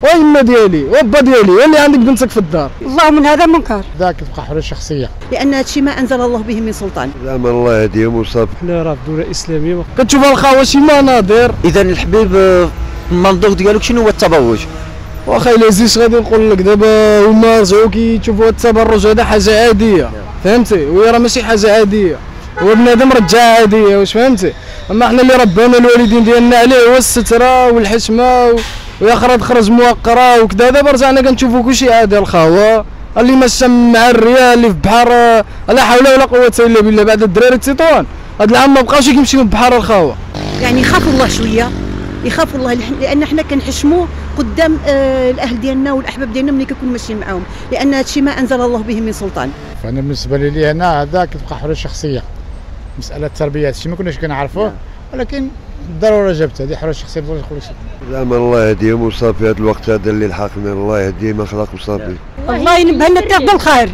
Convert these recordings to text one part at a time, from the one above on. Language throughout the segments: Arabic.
ويما ديالي وبا ديالي واللي عندك بنتك في الدار. الله من هذا منكر. ذاك تبقى حريه شخصيه، لان هادشي ما انزل الله به من سلطان. زعما الله يهديهم وصافي. حنا راه في دوله اسلاميه كتشوف الخاوه شي مناظر. اذا الحبيب المنظور ديالك شنو هو التبرج؟ واخا الا زيدت غادي نقول لك دابا هما رجعوا كيشوفوا هذا التبرج هذا حاجه عاديه، فهمتي؟ وهي راه ماشي حاجه عاديه، هو بنادم رجع عاديه، واش فهمتي؟ اما حنا اللي ربانا الوالدين ديالنا عليه هو الستره والحشمه ويا خرج موقره وكذا. دابا رجعنا كنشوفوا كلشي عادي. الخاوه اللي ماشى مع الريال اللي في بحر لا حول ولا قوه الا بالله. بعد الدراري التطوان هاد العام ما بقاوش كيمشيو بحر الخاوه. يعني يخافوا الله شويه، يخافوا الله لان حنا كنحشموا قدام الاهل ديالنا والاحباب ديالنا ملي كنكونوا ماشيين معاهم، لان هادشي ما انزل الله به من سلطان. فانا بالنسبه لي انا هذاك تبقى حريه شخصيه. مساله التربيه هادشي ما كناش كنعرفوه، ولكن الضروره جابت هذه حريه شخصيه. بغيت نقول لك زعما الله يهديهم وصافي. هذا الوقت هذا اللي لحقنا الله يهديهم اخلاق وصافي. الله ينبهنا تاخذ الخير،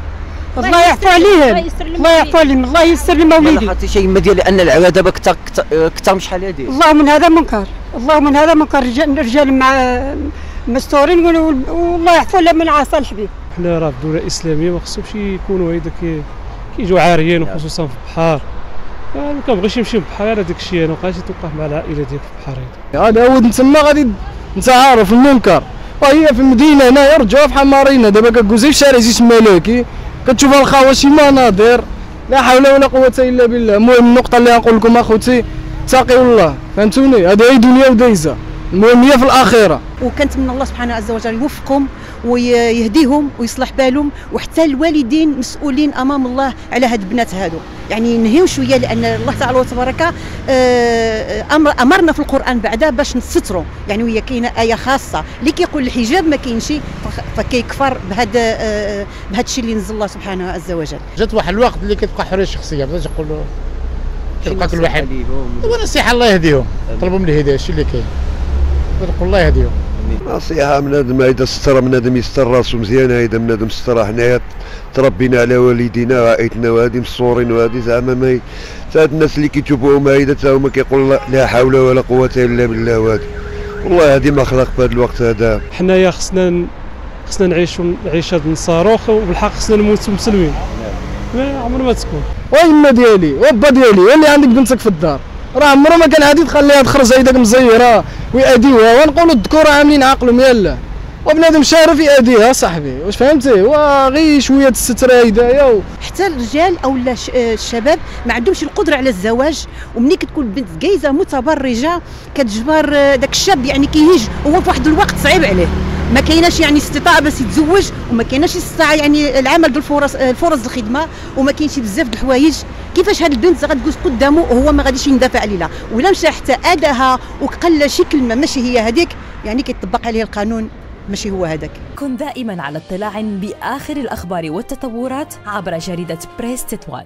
الله يعفو عليهم، الله يعفو عليهم، الله يسر لموليدي. ما لاحظتي شي يما ديال ان العيا دابا كثر من شحال هادي؟ الله من هذا منكر، الله من هذا منكر. الرجال مع مستورين والله يعفو على من عصى الحبيب. حنا راه في دوله اسلاميه ما خصهمش يكونوا هيدا كيجيو عاريين، وخصوصا في البحر. ما كنبغيش نمشي للبحر على داك الشيء، انا مابقاش توقف مع العائله ديالك في البحر. هذا هو تما غادي انت عارف المنكر. وهي في المدينه هنايا رجعوها في حمارينا. دابا كتجوزي في شارع زيت الملكي كتشوف الخاوه شي مناظر لا حول ولا قوه الا بالله. المهم النقطه اللي غنقول لكم اخوتي اتقوا الله، فهمتوني؟ هذه هي دنيا ودايزه، المهم هي في الاخره. وكنتمنى الله سبحانه عز وجل يوفقهم ويهديهم ويصلح بالهم، وحتى الوالدين مسؤولين امام الله على هاد البنات هادو. يعني نهيو شويه، لان الله تعالى وتبارك امرنا في القران بعدا باش نستروا. يعني وهي كاينه ايه خاصه اللي كيقول الحجاب ما كاينش، فكيكفر بهذا الشيء اللي نزل الله سبحانه عز وجل. جات واحد الوقت اللي كتبقى حريه شخصيه، بغيت نقول له كيبقى كل واحد ونصيحه الله يهديهم، طلبهم الهدايه. الشيء اللي كاين نقول الله يهديهم. نصيحه بنادم اذا ستر بنادم يستر راسو مزيان. اذا بنادم ستر حنايا تربينا على والدينا عائلتنا وهادي مصورين وهادي زعما ما هاد الناس اللي كيشوفوهم هايدا حتى هما كيقول لا حول ولا قوه الا بالله. وهادي والله هادي ما خلق في هذا الوقت هذا. حنايا خصنا نعيشوا عيشه الصاروخ، وبالحق خصنا نموتوا مسلمين. ما عمر ما تكون. ويما ديالي وبا ديالي واللي عندك بنتك في الدار راه عمره ما كان عادي تخليها تخرج هيداك مزيره ويأديوها. ونقولوا الذكور عاملين عقلهم يلا، وبنادم شارف يأديها صاحبي، واش فهمتي؟ وغير شويه الستر هدايا. حتى الرجال او الشباب ما عندهمش القدره على الزواج، ومني كتكون بنت جايزه متبرجه كتجبر داك الشاب يعني كيهيج هو في واحد الوقت صعيب عليه. ما كايناش يعني استطاعه باش يتزوج، وما كايناش استطاعه يعني العمل ديال الفرص الخدمه، وما كاينش بزاف د الحوايج. كيفاش هاد البنت غتجوز قدامه وهو ما غاديش يندفع عليها، ولا مشى حتى اداها وقل شي كلمه ماشي هي هذيك، يعني كيطبق عليه القانون ماشي هو هذاك. كن دائما على اطلاع باخر الاخبار والتطورات عبر جريده بريس تطوان.